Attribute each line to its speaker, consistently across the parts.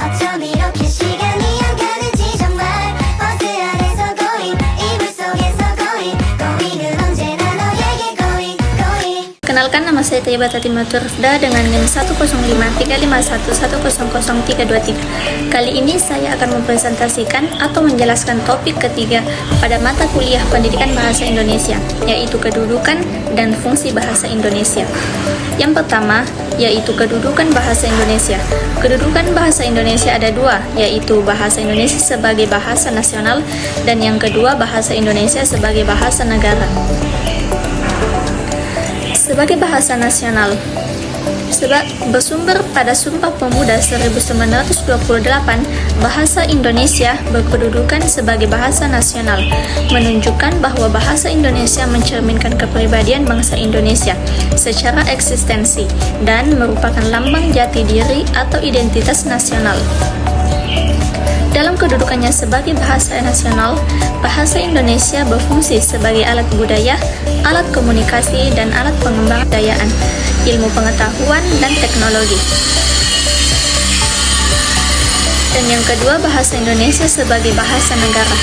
Speaker 1: 어쩜 이렇게 시간이 안 가는지 정말 버스 안에서 going 이불 속에서 going은 언제나 너에게 going.
Speaker 2: Kenalkan, nama saya Taiba Tatima Turfda dengan NIM 1053551000323. Kali ini saya akan mempresentasikan atau menjelaskan topik ketiga pada mata kuliah Pendidikan Bahasa Indonesia, yaitu kedudukan dan fungsi bahasa Indonesia. Yang pertama, yaitu kedudukan bahasa Indonesia. Kedudukan bahasa Indonesia ada dua, yaitu bahasa Indonesia sebagai bahasa nasional dan yang kedua bahasa Indonesia sebagai bahasa negara. Sebagai bahasa nasional, bersumber pada Sumpah Pemuda 1928, bahasa Indonesia berkedudukan sebagai bahasa nasional, menunjukkan bahwa bahasa Indonesia mencerminkan kepribadian bangsa Indonesia secara eksistensi dan merupakan lambang jati diri atau identitas nasional. Dalam kedudukannya sebagai bahasa nasional, bahasa Indonesia berfungsi sebagai alat budaya, alat komunikasi, dan alat pengembangan kebudayaan, ilmu pengetahuan, dan teknologi. Dan yang kedua, bahasa Indonesia sebagai bahasa negara.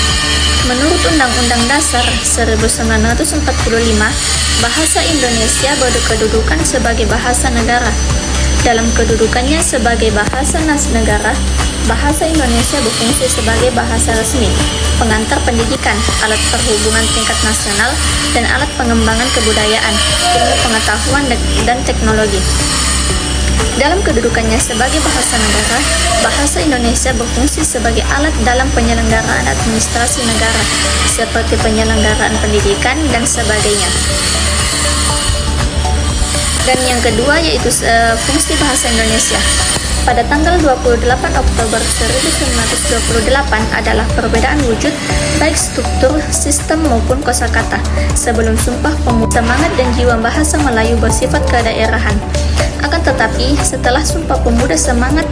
Speaker 2: Menurut Undang-Undang Dasar 1945, bahasa Indonesia berkedudukan sebagai bahasa negara. Dalam kedudukannya sebagai bahasa negara, bahasa Indonesia berfungsi sebagai bahasa resmi, pengantar pendidikan, alat perhubungan tingkat nasional, dan alat pengembangan kebudayaan, ilmu pengetahuan, dan teknologi. Dalam kedudukannya sebagai bahasa negara, bahasa Indonesia berfungsi sebagai alat dalam penyelenggaraan administrasi negara, seperti penyelenggaraan pendidikan dan sebagainya. Dan yang kedua yaitu fungsi bahasa Indonesia. Pada tanggal 28 Oktober 1928 adalah perbedaan wujud, baik struktur, sistem maupun kosakata. Sebelum Sumpah Pemuda, semangat dan jiwa bahasa Melayu bersifat kedaerahan. Akan tetapi, setelah Sumpah Pemuda, semangat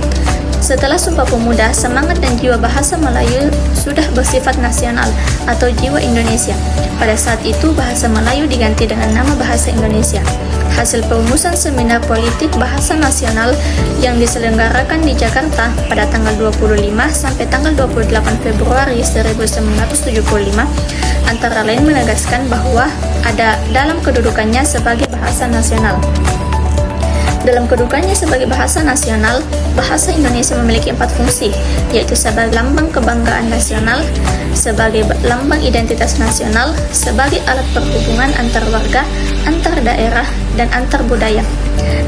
Speaker 2: dan jiwa bahasa Melayu sudah bersifat nasional atau jiwa Indonesia. Pada saat itu, bahasa Melayu diganti dengan nama bahasa Indonesia. Hasil perumusan seminar politik bahasa nasional yang diselenggarakan di Jakarta pada tanggal 25 sampai tanggal 28 Februari 1975 antara lain menegaskan bahwa ada dalam kedudukannya sebagai bahasa nasional. Dalam kedudukannya sebagai bahasa nasional, bahasa Indonesia memiliki 4 fungsi, yaitu sebagai lambang kebanggaan nasional, sebagai lambang identitas nasional, sebagai alat perhubungan antar warga, antar daerah, dan antar budaya,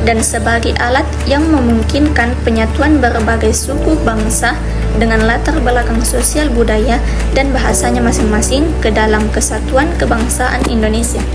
Speaker 2: dan sebagai alat yang memungkinkan penyatuan berbagai suku bangsa dengan latar belakang sosial budaya dan bahasanya masing-masing ke dalam kesatuan kebangsaan Indonesia.